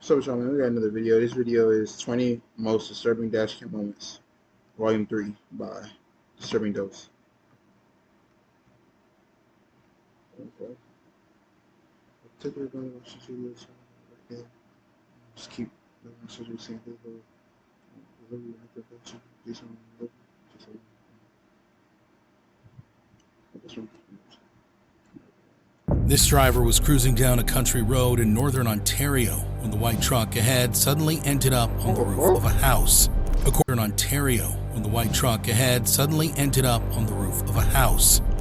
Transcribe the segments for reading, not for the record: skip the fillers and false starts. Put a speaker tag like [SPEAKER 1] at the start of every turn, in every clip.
[SPEAKER 1] So, Shaman, we got another video. This video is 20 most disturbing dashcam moments, volume 3 by Disturbing Dose. Okay. Just keep the same thing.
[SPEAKER 2] This driver was cruising down a country road in northern Ontario when the white truck ahead suddenly ended up on the roof of a house.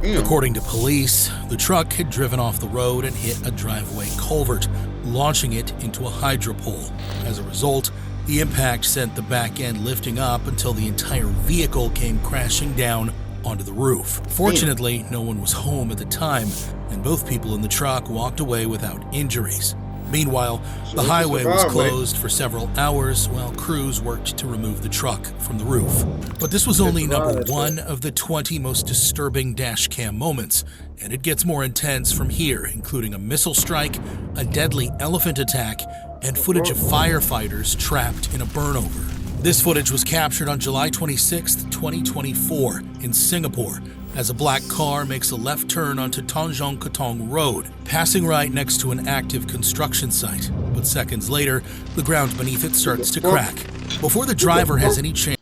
[SPEAKER 2] According to police, the truck had driven off the road and hit a driveway culvert, launching it into a hydro pole. As a result, the impact sent the back end lifting up until the entire vehicle came crashing down onto the roof. Fortunately, no one was home at the time, and both people in the truck walked away without injuries. Meanwhile, the highway was closed for several hours while crews worked to remove the truck from the roof. But this was only number one of the 20 most disturbing dashcam moments, and it gets more intense from here, including a missile strike, a deadly elephant attack, and footage of firefighters trapped in a burnover. This footage was captured on July 26, 2024 in Singapore as a black car makes a left turn onto Tanjong Katong Road, passing right next to an active construction site. But seconds later, the ground beneath it starts to crack. Before the driver has any chance,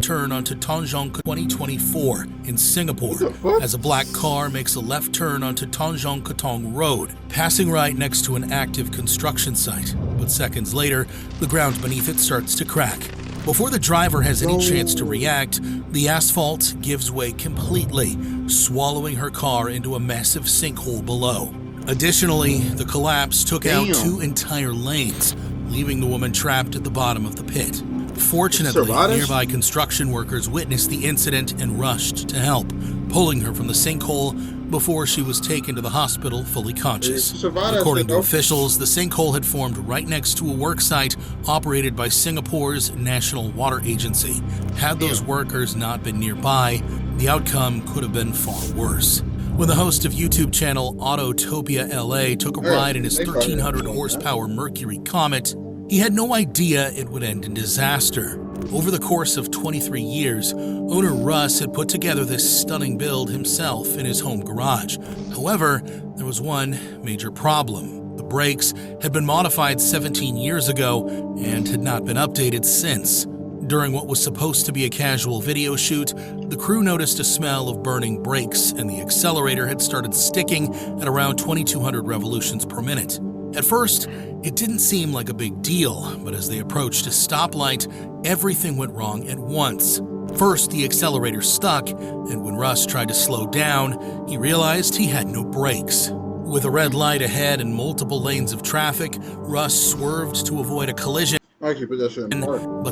[SPEAKER 2] turn onto Tanjong 2024 in Singapore as a black car makes a left turn onto Tanjong Katong Road, passing right next to an active construction site. But seconds later, the ground beneath it starts to crack. Before the driver has any chance to react, the asphalt gives way completely, swallowing her car into a massive sinkhole below. Additionally, the collapse took out 2 entire lanes, leaving the woman trapped at the bottom of the pit. Fortunately, nearby construction workers witnessed the incident and rushed to help, pulling her from the sinkhole before she was taken to the hospital fully conscious. According to officials, the sinkhole had formed right next to a work site operated by Singapore's National Water Agency. Had those workers not been nearby, the outcome could have been far worse. When the host of YouTube channel Autotopia LA took a ride in his 1,300 horsepower Mercury Comet, he had no idea it would end in disaster. Over the course of 23 years, owner Russ had put together this stunning build himself in his home garage. However, there was one major problem. The brakes had been modified 17 years ago and had not been updated since. During what was supposed to be a casual video shoot, the crew noticed a smell of burning brakes, and the accelerator had started sticking at around 2,200 revolutions per minute. At first, it didn't seem like a big deal, but as they approached a stoplight, everything went wrong at once. First, the accelerator stuck, and when Russ tried to slow down, he realized he had no brakes. With a red light ahead and multiple lanes of traffic, Russ swerved to avoid a collision, but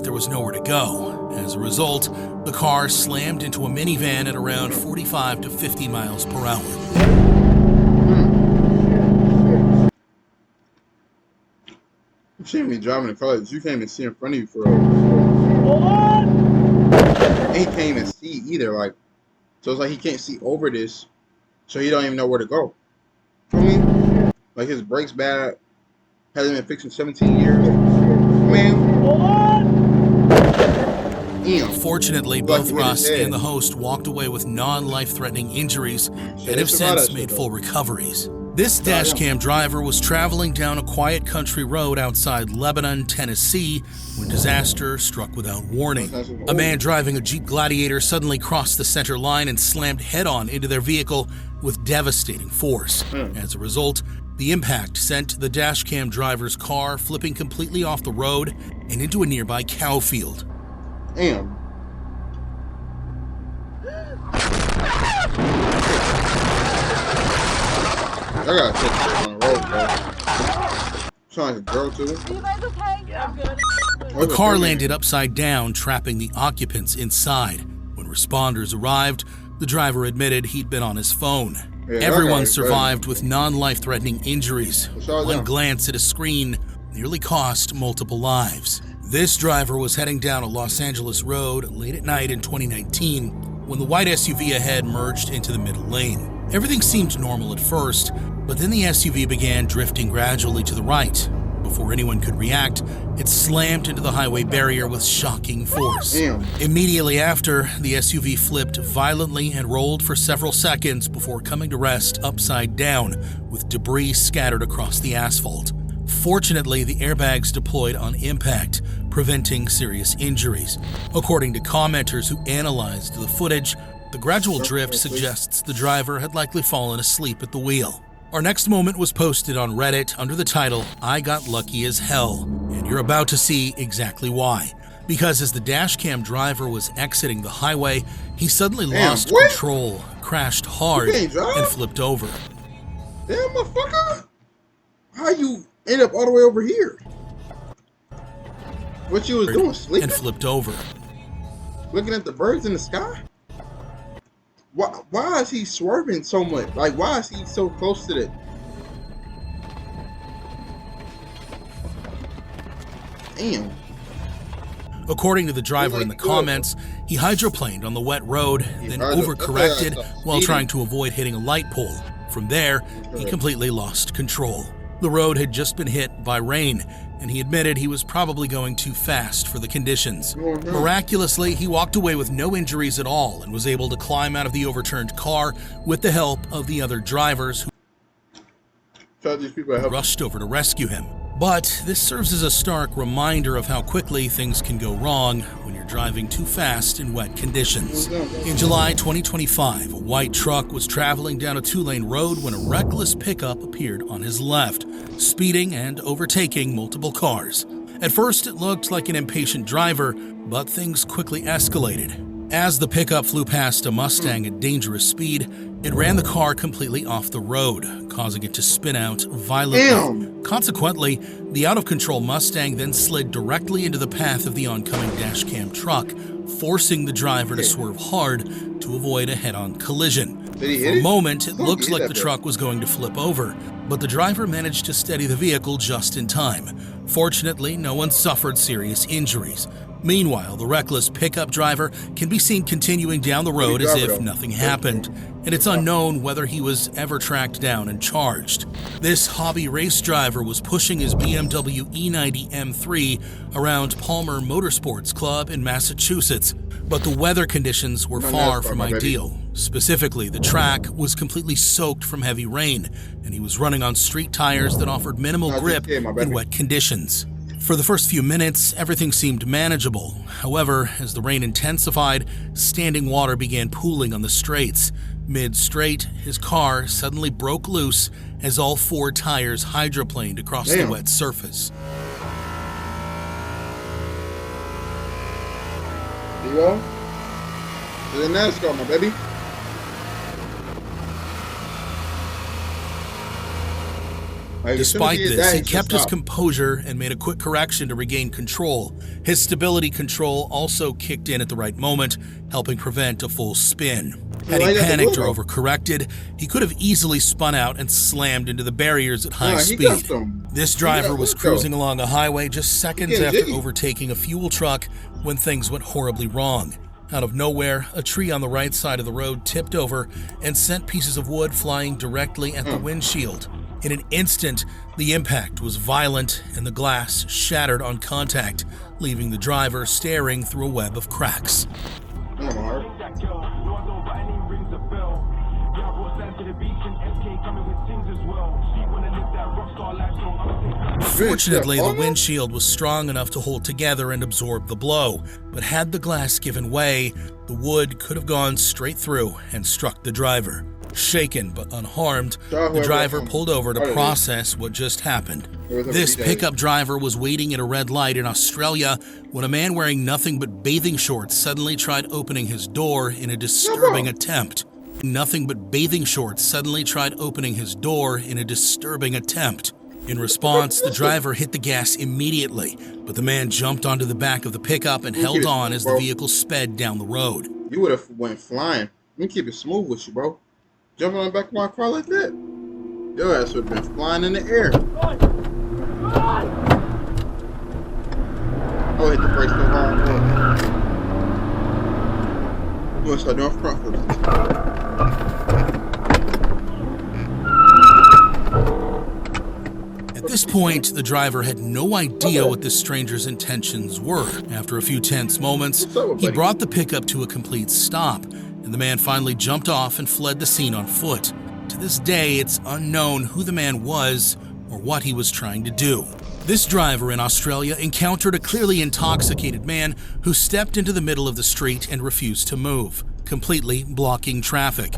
[SPEAKER 2] there was nowhere to go. As a result, the car slammed into a minivan at around 45 to 50 miles per hour.
[SPEAKER 1] You shouldn't be driving the car. You can't even see in front of you for real. And he can't even see either. So it's like he can't see over this, so he don't even know where to go. I mean, like his brakes bad, hasn't been fixed in 17 years.
[SPEAKER 2] Fortunately, both Russ and the host walked away with non-life-threatening injuries and have since made full recoveries. This dashcam driver was traveling down a quiet country road outside Lebanon, Tennessee, when disaster struck without warning. A man driving a Jeep Gladiator suddenly crossed the center line and slammed head-on into their vehicle with devastating force. As a result, the impact sent the dashcam driver's car flipping completely off the road and into a nearby cow field.
[SPEAKER 1] Damn. I gotta take this on the road, bro. Sound like a girl, too. Are you guys okay? Yeah, I'm good.
[SPEAKER 2] The car landed upside down, trapping the occupants inside. When responders arrived, the driver admitted he'd been on his phone. Everyone survived with non-life-threatening injuries. One glance at a screen nearly cost multiple lives. This driver was heading down a Los Angeles road late at night in 2019 when the white SUV ahead merged into the middle lane. Everything seemed normal at first, but then the SUV began drifting gradually to the right. Before anyone could react, it slammed into the highway barrier with shocking force.
[SPEAKER 1] Damn.
[SPEAKER 2] Immediately after, the SUV flipped violently and rolled for several seconds before coming to rest upside down, with debris scattered across the asphalt. Fortunately, the airbags deployed on impact, preventing serious injuries. According to commenters who analyzed the footage, the gradual drift suggests the driver had likely fallen asleep at the wheel. Our next moment was posted on Reddit under the title, "I got lucky as hell," and you're about to see exactly why. Because as the dashcam driver was exiting the highway, he suddenly lost control, crashed hard, and flipped over.
[SPEAKER 1] Damn, motherfucker! How you end up all the way over here? What you was doing, sleeping?
[SPEAKER 2] And flipped over.
[SPEAKER 1] Looking at the birds in the sky? Why is he swerving so much? Like, why is he so close to the... Damn.
[SPEAKER 2] According to the driver in the comments, he hydroplaned on the wet road, then overcorrected while trying to avoid hitting a light pole. From there, he completely lost control. The road had just been hit by rain, and he admitted he was probably going too fast for the conditions. Miraculously, he walked away with no injuries at all and was able to climb out of the overturned car with the help of the other drivers who rushed over to rescue him. But this serves as a stark reminder of how quickly things can go wrong when you're driving too fast in wet conditions. In July 2025, a white truck was traveling down a 2-lane road when a reckless pickup appeared on his left, speeding and overtaking multiple cars. At first, it looked like an impatient driver, but things quickly escalated. As the pickup flew past a Mustang at dangerous speed, it ran the car completely off the road, causing it to spin out violently. Consequently, the out-of-control Mustang then slid directly into the path of the oncoming dashcam truck, forcing the driver to swerve hard to avoid a head-on collision. For a moment, it looked like the truck was going to flip over, but the driver managed to steady the vehicle just in time. Fortunately, no one suffered serious injuries. Meanwhile, the reckless pickup driver can be seen continuing down the road as if nothing happened, and it's unknown whether he was ever tracked down and charged. This hobby race driver was pushing his BMW E90 M3 around Palmer Motorsports Club in Massachusetts, but the weather conditions were far from ideal. Specifically, the track was completely soaked from heavy rain, and he was running on street tires that offered minimal grip in wet conditions. For the first few minutes, everything seemed manageable. However, as the rain intensified, standing water began pooling on the straights. Mid-straight, his car suddenly broke loose as all 4 tires hydroplaned across the wet surface.
[SPEAKER 1] There you go. To the NASCAR, my baby.
[SPEAKER 2] Despite this, he kept his composure and made a quick correction to regain control. His stability control also kicked in at the right moment, helping prevent a full spin. Had he panicked or overcorrected, he could have easily spun out and slammed into the barriers at high speed. This driver was cruising along a highway just seconds after overtaking a fuel truck when things went horribly wrong. Out of nowhere, a tree on the right side of the road tipped over and sent pieces of wood flying directly at the windshield. In an instant, the impact was violent and the glass shattered on contact, leaving the driver staring through a web of cracks. Fortunately, the windshield was strong enough to hold together and absorb the blow, but had the glass given way, the wood could have gone straight through and struck the driver. Shaken but unharmed, the driver pulled over to process what just happened. This pickup driver was waiting at a red light in Australia when a man wearing nothing but bathing shorts suddenly tried opening his door in a disturbing attempt. In response, the driver hit the gas immediately, but the man jumped onto the back of the pickup and held on as the vehicle sped down the road.
[SPEAKER 1] You would have went flying. Let me keep it smooth with you, bro. Jumping on the back of my car like that, your ass would have been flying in the air. Oh, hit the brakes so hard. You want to start doing front flips.
[SPEAKER 2] At this point, the driver had no idea what this stranger's intentions were. After a few tense moments, he brought the pickup to a complete stop, and the man finally jumped off and fled the scene on foot. To this day, it's unknown who the man was or what he was trying to do. This driver in Australia encountered a clearly intoxicated man who stepped into the middle of the street and refused to move, completely blocking traffic.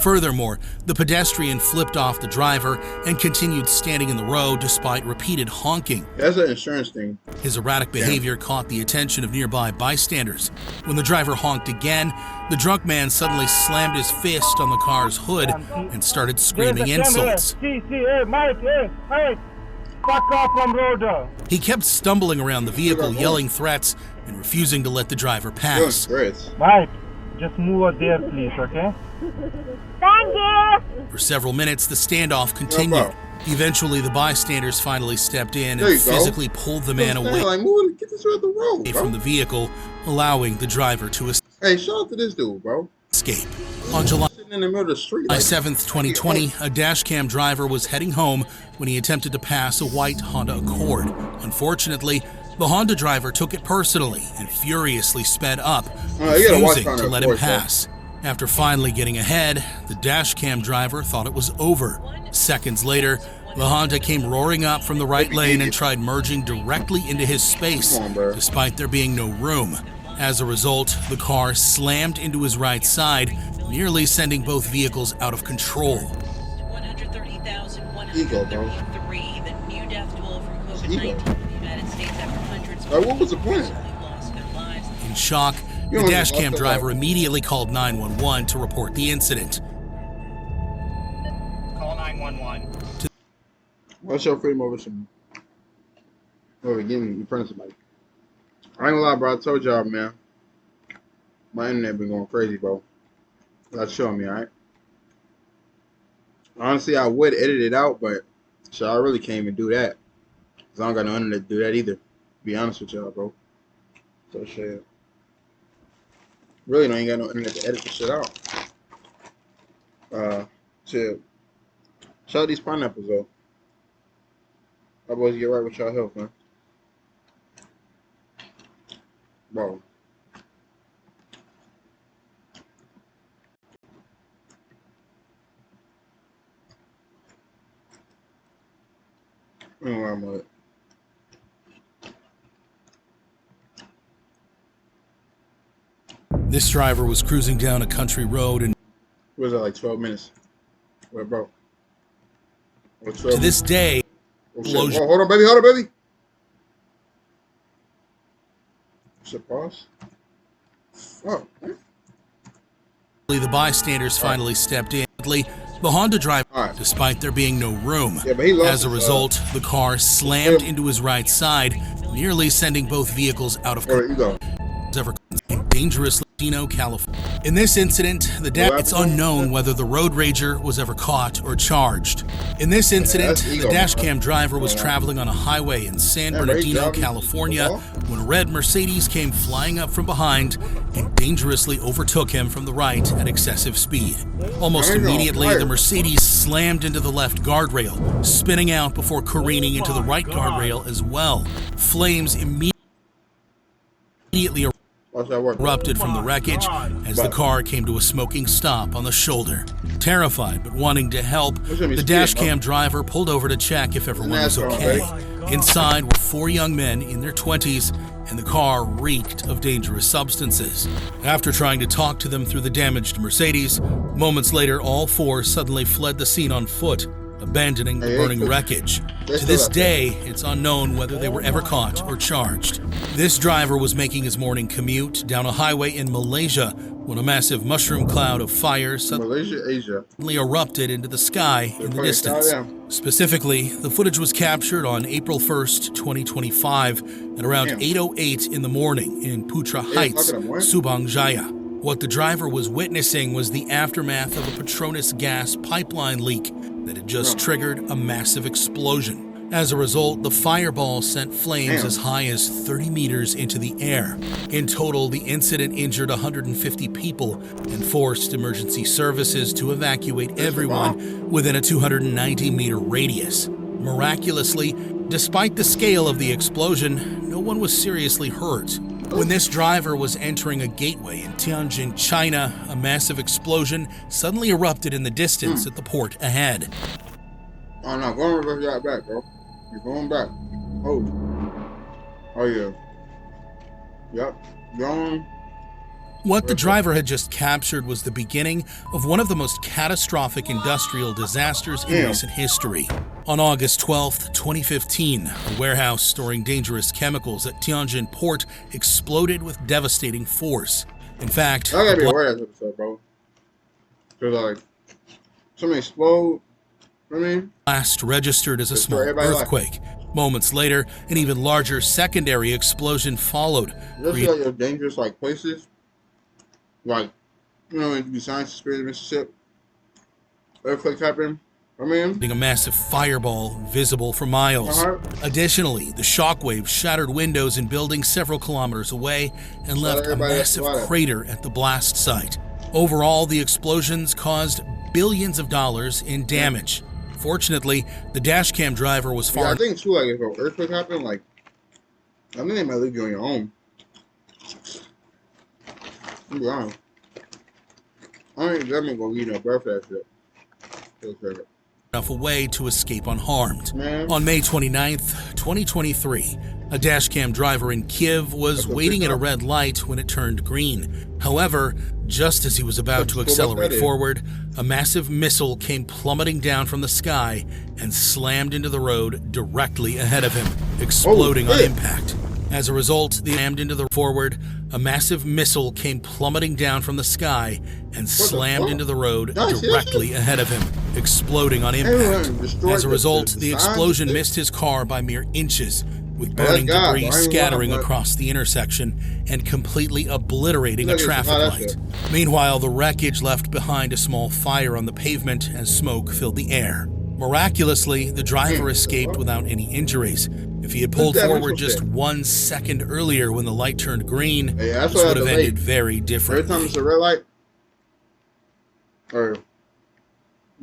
[SPEAKER 2] Furthermore, the pedestrian flipped off the driver and continued standing in the road despite repeated honking.
[SPEAKER 1] That's an insurance thing.
[SPEAKER 2] His erratic behavior caught the attention of nearby bystanders. When the driver honked again, the drunk man suddenly slammed his fist on the car's hood and started screaming insults.
[SPEAKER 3] Hey, mate, hey, fuck off from road.
[SPEAKER 2] He kept stumbling around the vehicle, yelling threats and refusing to let the driver pass.
[SPEAKER 3] Mate, just move out there, please, okay?
[SPEAKER 4] Thank you!
[SPEAKER 2] For several minutes, the standoff continued. Eventually, the bystanders finally stepped in and physically pulled the man away from the vehicle, allowing the driver to escape.
[SPEAKER 1] Hey, shout out to this dude, bro.
[SPEAKER 2] On July
[SPEAKER 1] in the middle of the street,
[SPEAKER 2] 7th, 2020, a Dashcam driver was heading home when he attempted to pass a white Honda Accord. Unfortunately, the Honda driver took it personally and furiously sped up, refusing to let him pass. After finally getting ahead, the Dashcam driver thought it was over. Seconds later, the Honda came roaring up from the right lane and tried merging directly into his space, despite there being no room. As a result, the car slammed into his right side, nearly sending both vehicles out of control.
[SPEAKER 5] 130,133, the new death toll from COVID-19 in the United States after hundreds of
[SPEAKER 1] what was the point?
[SPEAKER 5] lost their lives.
[SPEAKER 2] In shock, the Dashcam driver immediately called 911 to report the incident.
[SPEAKER 3] Call 911.
[SPEAKER 1] What's your freedom over getting in front of somebody? I ain't gonna lie, bro. I told y'all, man. My internet been going crazy, bro. That's showing me, alright? Honestly, I would edit it out, but I really can't even do that. Cause I don't got no internet to do that either. To be honest with y'all, bro. So shit. Really, I ain't got no internet to edit the shit out. Shit. Shout out these pineapples, though. My boys get right with y'all health, man. Bro. I don't know where I'm at.
[SPEAKER 2] This driver was cruising down a country road and
[SPEAKER 1] Was it like 12 minutes? Where, bro?
[SPEAKER 2] to this day,
[SPEAKER 1] hold on, baby. Hold on, baby. Shit, pause. Fuck, man.
[SPEAKER 2] the bystanders finally stepped in. The Honda driver, despite there being no room. As a result, the car slammed into his right side, nearly sending both vehicles out of control. In dangerous Latino, California. In this incident, it's unknown whether the road rager was ever caught or charged. In this incident, the Dashcam driver was traveling on a highway in San Bernardino, California, when a red Mercedes came flying up from behind and dangerously overtook him from the right at excessive speed. Almost immediately, the Mercedes slammed into the left guardrail, spinning out before careening into the right guardrail as well. Flames immediately erupted from the wreckage as the car came to a smoking stop on the shoulder. Terrified but wanting to help, the Dashcam driver pulled over to check if everyone was okay. Inside were 4 young men in their 20s, and the car reeked of dangerous substances. After trying to talk to them through the damaged Mercedes, moments later all 4 suddenly fled the scene on foot, abandoning the burning wreckage. To this day, it's unknown whether they were ever caught or charged. This driver was making his morning commute down a highway in Malaysia when a massive mushroom cloud of fire suddenly erupted into the sky in the distance. Specifically, the footage was captured on April 1st, 2025 at around 8:08 in the morning in Putra Heights, Subang Jaya. What the driver was witnessing was the aftermath of a Petronas gas pipeline leak that had just triggered a massive explosion. As a result, the fireball sent flames as high as 30 meters into the air. In total, the incident injured 150 people and forced emergency services to evacuate everyone within a 290-meter radius. Miraculously, despite the scale of the explosion, no one was seriously hurt. When this driver was entering a gateway in Tianjin, China, a massive explosion suddenly erupted in the distance at the port ahead.
[SPEAKER 1] Oh no, go on reverse that back, bro. You're going back. Oh yeah. Yep. Going.
[SPEAKER 2] What the driver had just captured was the beginning of one of the most catastrophic industrial disasters in recent history. On August 12, 2015, a warehouse storing dangerous chemicals at Tianjin port exploded with devastating force. In fact,
[SPEAKER 1] I gotta be aware of this episode, bro. Cause like, something explode.
[SPEAKER 2] Blast registered as a small earthquake. Moments later, an even larger secondary explosion followed.
[SPEAKER 1] You see like your dangerous like places, like besides the Spirit of Mississippi, earthquakes happen.
[SPEAKER 2] A massive fireball visible for miles. Additionally, the shockwave shattered windows in buildings several kilometers away and left a massive crater at the blast site. Overall, the explosions caused billions of dollars in damage. Fortunately, the Dashcam driver was far.
[SPEAKER 1] Yeah, I think too, like if an earthquake happened, like I think they might leave you on your own. I'm be honest. I ain't definitely gonna leave no birth that shit.
[SPEAKER 2] Enough away to escape unharmed.
[SPEAKER 1] Man.
[SPEAKER 2] On May 29th, 2023, a Dashcam driver in Kiev was waiting at a red light when it turned green. However, just as he was about to accelerate forward, a massive missile came plummeting down from the sky and slammed into the road directly ahead of him, exploding on impact. As a result, a massive missile came plummeting down from the sky and slammed into the road directly ahead of him, exploding on impact. As a result, the explosion missed his car by mere inches, with burning debris scattering across the intersection and completely obliterating a traffic light. Meanwhile, the wreckage left behind a small fire on the pavement as smoke filled the air. Miraculously, the driver escaped without any injuries. If he had pulled forward just 1 second earlier when the light turned green, this would have ended very differently.
[SPEAKER 1] Every time it's a red light, or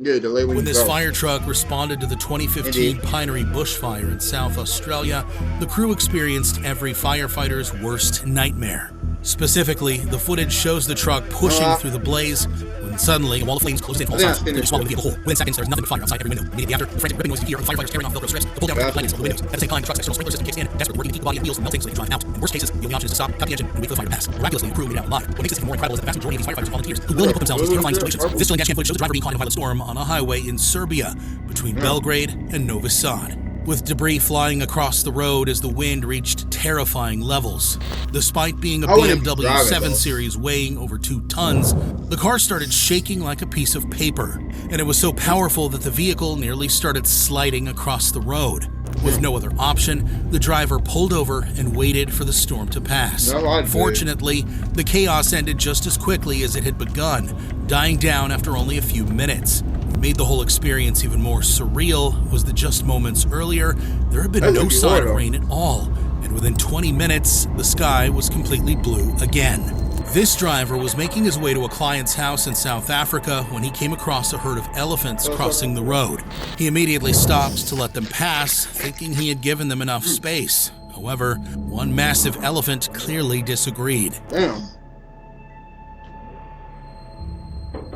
[SPEAKER 1] delay when
[SPEAKER 2] this fire truck responded to the 2015 Pinery bushfire in South Australia, the crew experienced every firefighter's worst nightmare. Specifically, the footage shows the truck pushing through the blaze when suddenly a wall of flames closed in from all sides, then swallowed the vehicle whole. Within seconds, there was nothing but fire outside every window. Immediately after, the frantic ripping noise you hear of the firefighters tearing off Velcro strips to pull down the lightnings of the windows. At the same time, the truck's external sprinkler system kicks in, desperate working to keep the body and wheels from melting so they can drive out. In worst cases, the only option is to stop, cut the engine, and wait for the fire to pass. Miraculously, the crew made it out alive. What makes this even more incredible is that the vast majority of these firefighters are volunteers who willingly put themselves in terrifying situations. This chilling Dashcam footage shows the driver being caught in a violent storm on a highway in Serbia between Belgrade and Novi Sad, with debris flying across the road as the wind reached terrifying levels. Despite being a BMW 7 Series weighing over 2 tons, the car started shaking like a piece of paper, and it was so powerful that the vehicle nearly started sliding across the road. With no other option, the driver pulled over and waited for the storm to pass. Fortunately, the chaos ended just as quickly as it had begun, dying down after only a few minutes. What made the whole experience even more surreal was that just moments earlier, there had been no sign of rain at all, and within 20 minutes, the sky was completely blue again. This driver was making his way to a client's house in South Africa when he came across a herd of elephants crossing the road. He immediately stopped to let them pass, thinking he had given them enough space. However, one massive elephant clearly disagreed.
[SPEAKER 1] Damn.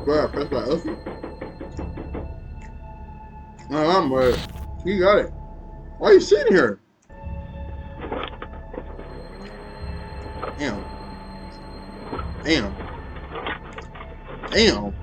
[SPEAKER 1] Bro, that's my elephant. No, I'm right. You got it. Why are you sitting here? Damn. Damn. Damn.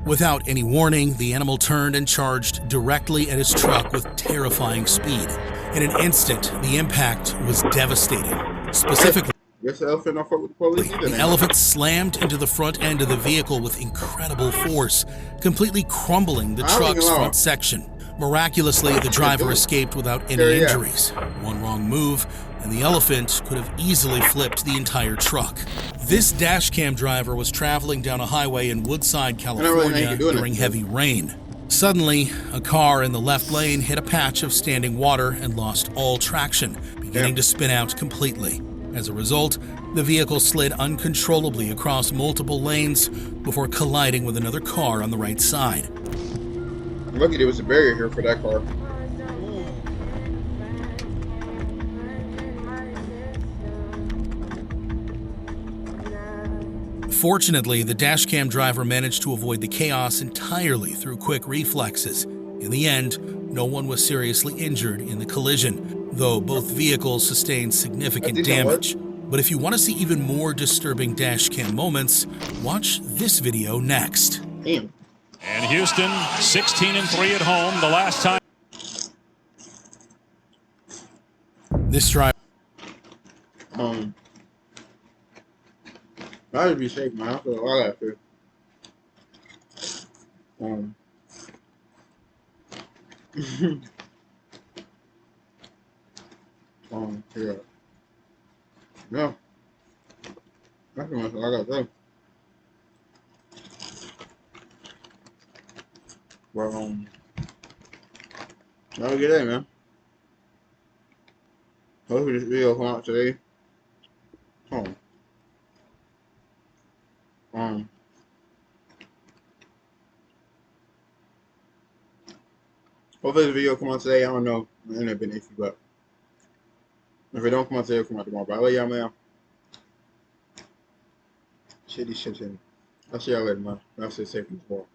[SPEAKER 2] Without any warning, the animal turned and charged directly at his truck with terrifying speed. In an instant, the impact was devastating. Specifically, the elephant slammed into the front end of the vehicle with incredible force, completely crumbling the truck's front section. Miraculously, the driver escaped without any injuries. One wrong move, and the elephant could have easily flipped the entire truck. This Dashcam driver was traveling down a highway in Woodside, California during heavy rain. Suddenly, a car in the left lane hit a patch of standing water and lost all traction, beginning to spin out completely. As a result, the vehicle slid uncontrollably across multiple lanes before colliding with another car on the right side.
[SPEAKER 1] I'm lucky there was a barrier here for that car.
[SPEAKER 2] Fortunately, the dashcam driver managed to avoid the chaos entirely through quick reflexes. In the end, no one was seriously injured in the collision, though both vehicles sustained significant damage. But if you want to see even more disturbing dashcam moments, watch this video next.
[SPEAKER 1] Damn.
[SPEAKER 6] And Houston, 16-3 at home. The last time.
[SPEAKER 2] This driver.
[SPEAKER 1] I would be safe, man. I feel all that fear. Yeah. Yeah. That's pretty much all I gotta say. Well, have a good day, man. Hopefully this video will come out today. Hopefully this video will come out today. I don't know. The internet been iffy, but if it don't come out today, it'll come out tomorrow. But I love y'all, man. Shitty shit. I'll see y'all later, man. Y'all stay safe in this world.